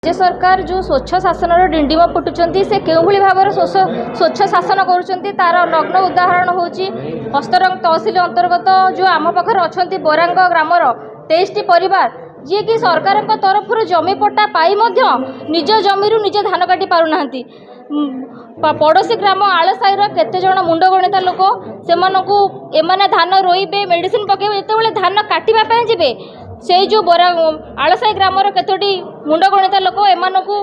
राज्य सरकार जो स्वच्छ शासन डिंडिम फुटुंट से क्यों भाव स्वच्छ शासन कर तार नग्न उदाहरण होची हस्तरंग तहसिल अंतर्गत जो आम पाखे अच्छा बोरांग ग्रामर 23टी परिवार जी कि सरकार तरफ जमी पट्टा पाई निज जमी निजे धान काटी पारना पड़ोशी ग्राम आलसाईर केते जण मुंड गणिता लोक से धान रोइबे मेडिसिन पकेबे जिते धान काटिबा जिबे से जो बोरा आलसाई ग्रामर केतोटी मुंड गणिता लोक एमानकु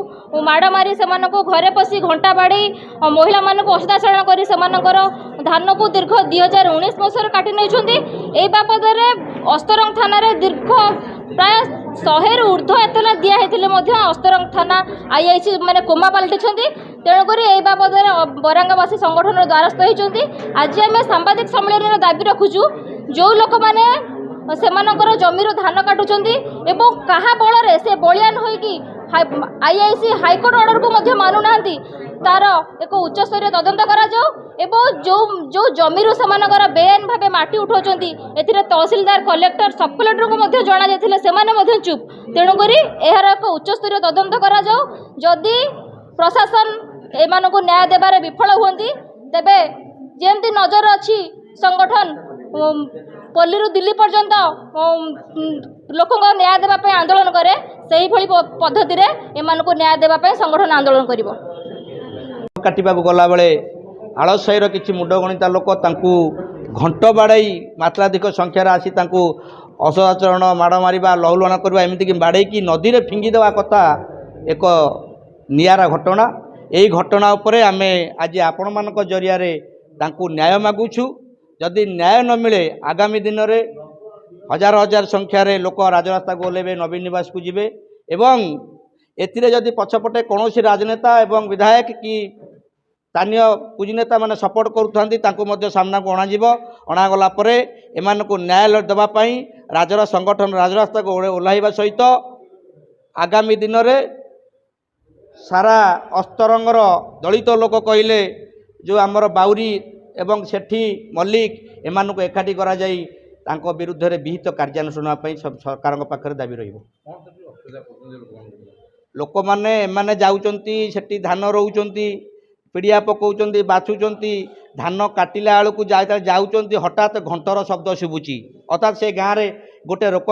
माड़ मारी से घरे पशि घंटा बाड़ी महिला मानक असदाचरण कर धान को दीर्घ 2019 मसीह काटि नहीं बाबद अस्तरंग थाना दीर्घ प्राय 100 ऊर्ध्व एतला दिखाई अस्तरंग थाना आईआईसी माने कोमा पलटि तेणुक यही बाबद बरांगवासी संगठन द्वारस्थ होती। आज आम सांबादिक सम्मेलन दाबी रखुचु जो लोक मैंने सेमानकर जमीर धान काटुचंती एवं कहा बल से बलियान होइकी आईआईसी हाईकोर्ट ऑर्डर को मानुना तार एक उच्च स्तरीय तदंत करा जाओ एवं जो जमीर सेमानकर बेआईन भाव माटी उठाउचंती एथिरे तहसीलदार कलेक्टर सब कलेक्टर को जना जायथिले सेमाने चुप तेणुक यार एक उच्च स्तरीय तदंत करा जाओ जदि प्रशासन एमानकु न्याय देबारे विफल हुंती तेबे जेमती नजर अच्छी संगठन पल्ली दिल्ली पर्यंत लोक न्याय देवाई आंदोलन करे से ही पद्धति एमानकु न्याय देवाई संगठन आंदोलन करिवो। काटिबा गला बेले आलसाईर किछि मुंड गणिता लोक तांकू घंट बाड़ाई मात्राधिक संख्यार आसी तांकू असदाचरण माड़ मारिबा लहुलुहाण करबा एमितिक बाड़ेकी नदी रे फिंगी देवा कथा एक नियारा घटना। यही घटना उपरे आमे आज आपण मानक जरिया रे तांकू न्याय मागुछु। जदि न्याय न मिले आगामी दिन में हजार हजार संख्यार लोक राजरास्ता को ओह्लेबे नवीन निवास को जीवे एवं एथिरे जदि पछपटे कौन राजनेता एवं विधायक कि स्थानीय पूंजीनेता माने सपोर्ट करुँच सामना को अणागला एमानकु न्याय देवाई राजर संगठन राजरास्ता को ओह्लाइबा सहित आगामी दिन में सारा अस्तरंगर दलित लोक कहले जो आमर बाउरी एवं सेठी मल्लिक एमानकु एकाठी करा जाई तांको विरुद्ध रे विहित कार्यानुष्ठान सरकार पाखरे दाबी रहिबो। लोक माने एमाने जाउचंती सेठी धान रोउचंती पिड़िया पकाउचंती बाछुचंती धान काटिला आलू जाउचंती हठात घंटर शब्द शुभुची अर्थात से गाँव रे गोटे रोक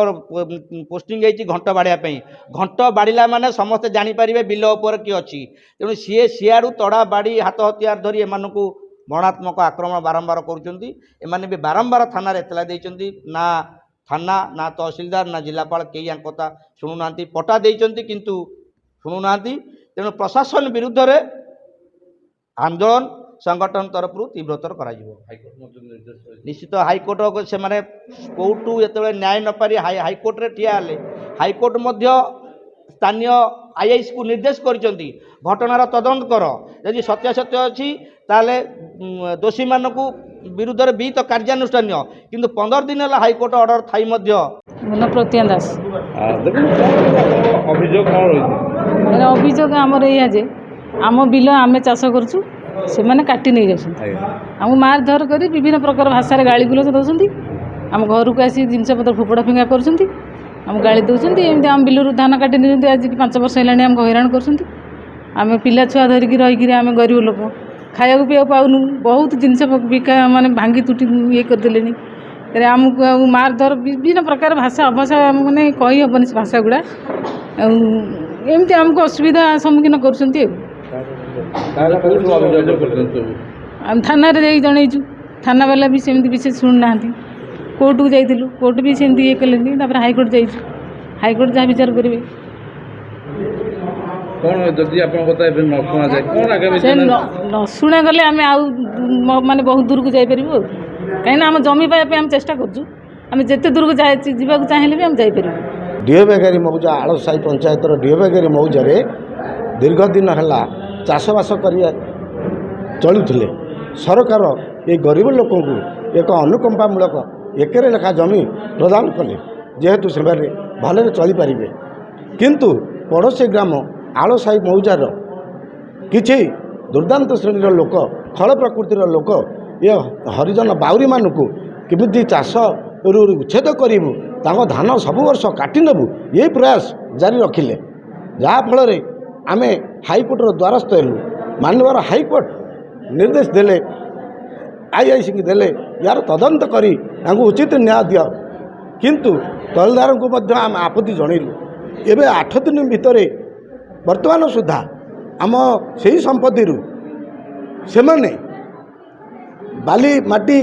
पोस्टिंग होती घंट बाड़िया घंट बाड़िला माने समस्ते जानीपारे बिल उपर किए अच्छी तेणु सी सियाड़ू तड़ा बाड़ी हाथ हथियार धरी एमानकु मरणात्मक आक्रमण बारंबार करुँच भी बारंबार थाना एतला देइचंती ना थाना ना तहसीलदार ना जिलापाल कई कथा शुणुना पटा देइचंती किंतु शुणुना तेणु प्रशासन विरुद्ध रे आंदोलन संगठन तरफ तीव्रतर करा निश्चित हाईकोर्ट से माने कोर्टू जो न्याय न पारी हाईकोर्ट रे ठिया हेले हाईकोर्ट मध्य स्थानीय आईआईसी को निर्देश करचंती घटनार तदंत कर यदि सत्यासत्य अच्छी ताले दोषी मानक विरुद्ध में विहित कार्यानुष्ठान किंतु 15 दिन है हाईकोर्ट ऑर्डर थी प्रतिया दास अभियोग आमर या जे आम बिल आम चाष करुँ से मैंने काटी नहीं जाऊँ मार धर कर विभिन्न प्रकार भाषा गाड़ी गुलज दौरान आम घर को आसी जिनस पत्र फोपड़ा फिंगा कर गाड़ी दौरान एमती आम बिलू धान काटी नहीं आज 5 वर्ष है आम हैरान कर पिला छुआ धरिकी रहीकि आम गरीब लोक खाया पीवा पाऊनु बहुत जिनस बिका माने भांगी तुटी ये करदे आमको मार धर विभिन्न प्रकार भाषा अभाषा मैंने कही हेनी से भाषा गुड़ा एमती आमको असुविधा सम्मुखीन कर थाना जनईचु थाना वाला भी सेमती विशेष शुणुना कोर्ट को जाइलु कोर्ट भी सेमती ये कले हाईकोर्ट जाइए हाईकोर्ट जहाँ विचार करेंगे न शुणा गले आम माने बहुत दूर को जापर कहीं आम जमी पाइबा आम चेष्टा करूँ जिते दूर को जावाक चाहिए भी आम जापर डीओबेगारी मौजा आलसाई पंचायत डीओबेगारी मौजा दीर्घ दिन है चाषबास कर चलुले सरकार ये गरीब लोक एक अनुकंपामूलक एकर लेखा जमी प्रदान कले जेहेतु से भले चलीपर किंतु पड़ोशी ग्राम आलसाई मौजार किछि दुर्दांत श्रेणी लोक खल प्रकृतिर लोक ये हरिजन बाउरी मानक किमिति चाष उच्छेद करूँ धान सब वर्ष काटी नेबू ये प्रयास जारी रखिले ଯାହାଫଳରେ ଆମେ ହାଇକୋର୍ଟର ଦ୍ୱାରସ୍ଥ ହେଲୁ। ମାନ୍ୟବର ହାଇକୋର୍ଟ ନିର୍ଦ୍ଦେଶ ଦେଲେ, ଆଇଆଇସିକି ଦେଲେ ୟାର ତଦନ୍ତ କରି ତାଙ୍କୁ ଉଚିତ ନ୍ୟାୟ ଦିଅ। କିନ୍ତୁ ତହସିଲଦାରଙ୍କୁ ମଧ୍ୟ ଆମେ ଆପତ୍ତି ଜଣେଇଲୁ। ଏବେ 8 ଦିନ ଭିତରେ ବର୍ତ୍ତମାନ ସୁଦ୍ଧା ଆମ ସେହି ସମ୍ପତ୍ତିରୁ ସେମାନେ ବାଲି ମାଟି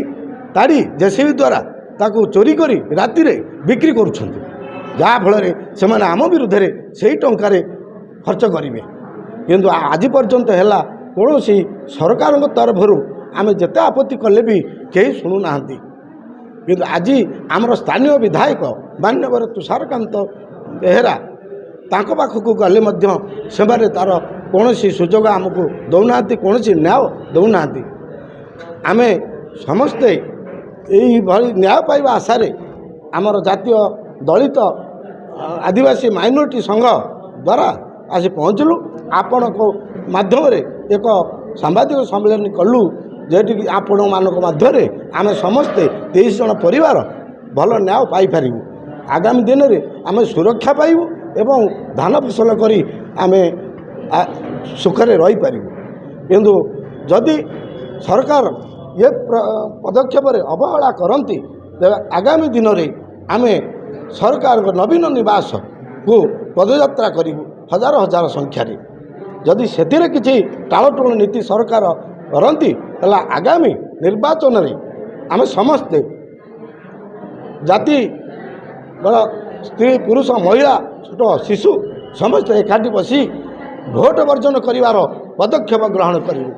ତାଡ଼ି ଜେସିବି ଦ୍ୱାରା ତାକୁ ଚୋରି କରି ରାତିରେ ବିକ୍ରି କରୁଛନ୍ତି, ଯାହାଫଳରେ ସେମାନେ ଆମ ବିରୁଦ୍ଧରେ ସେହି ଟଙ୍କାରେ ଖର୍ଚ୍ଚ କରିବେ। କିନ୍ତୁ ଆଜି ପର୍ଯ୍ୟନ୍ତ ହେଲା କୌଣସି ସରକାରଙ୍କ ତରଫରୁ ଆମେ ଯେତେ ଆପତ୍ତି କଲେ ବି କେହି ଶୁଣୁନାହାନ୍ତି। କିନ୍ତୁ ଆଜି ଆମର ସ୍ଥାନୀୟ ବିଧାୟକ ମାନ୍ୟବର ତୁଷାରକାନ୍ତ ବେହେରା ତାଙ୍କ ପାଖକୁ ଗଲେ ମଧ୍ୟ ସେମାନେ ତା'ର କୌଣସି ସୁଯୋଗ ଆମକୁ ଦେଉନାହାନ୍ତି, କୌଣସି ନ୍ୟାୟ ଦେଉନାହାନ୍ତି। ଆମେ ସମସ୍ତେ ଏଇଭଳି ନ୍ୟାୟ ପାଇବା ଆଶାରେ ଆମର ଜାତୀୟ ଦଳିତ ଆଦିବାସୀ ମାଇନରିଟି ସଂଘ ଦ୍ୱାରା ଆସି ପହଞ୍ଚିଲୁ। ଆପଣଙ୍କ ମାଧ୍ୟମରେ ଏକ ସାମ୍ବାଦିକ ସମ୍ମିଳନୀ କଲୁ, ଯେଠିକି ଆପଣମାନଙ୍କ ମାଧ୍ୟମରେ ଆମେ ସମସ୍ତେ 23 ଜଣ ପରିବାର ଭଲ ନ୍ୟାୟ ପାଇପାରିବୁ। ଆଗାମୀ ଦିନରେ ଆମେ ସୁରକ୍ଷା ପାଇବୁ ଏବଂ ଧାନ ଫସଲ କରି ଆମେ ସୁଖରେ ରହିପାରିବୁ। କିନ୍ତୁ ଯଦି ସରକାର ଏ ପଦକ୍ଷେପରେ ଅବହେଳା କରନ୍ତି, ତେବେ ଆଗାମୀ ଦିନରେ ଆମେ ସରକାରଙ୍କ ନବୀନ ନିବାସକୁ ପଦଯାତ୍ରା କରିବୁ ହଜାର ହଜାର ସଂଖ୍ୟାରେ। ଯଦି ସେଥିରେ କିଛି ଟାଳଟୁଳ ନୀତି ସରକାର କରନ୍ତି, ତାହେଲେ ଆଗାମୀ ନିର୍ବାଚନରେ ଆମେ ସମସ୍ତେ ଜାତିର ସ୍ତ୍ରୀ ପୁରୁଷ ମହିଳା ଛୋଟ ଶିଶୁ ସମସ୍ତେ ଏକାଠି ବସି ଭୋଟ ବର୍ଜନ କରିବାର ପଦକ୍ଷେପ ଗ୍ରହଣ କରିବୁ।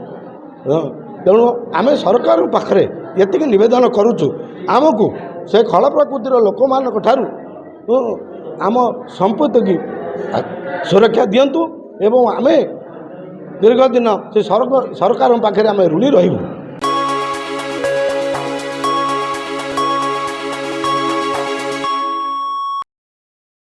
ତେଣୁ ଆମେ ସରକାରଙ୍କ ପାଖରେ ଏତିକି ନିବେଦନ କରୁଛୁ, ଆମକୁ ସେ ଖଳ ପ୍ରକୃତିର ଲୋକମାନଙ୍କ ଠାରୁ ଆମ ସମ୍ପତ୍ତିକି ସୁରକ୍ଷା ଦିଅନ୍ତୁ ଏବଂ ଆମେ ଦୀର୍ଘଦିନ ସେ ସରକାରଙ୍କ ପାଖରେ ଆମେ ଋଣୀ ରହିବୁ।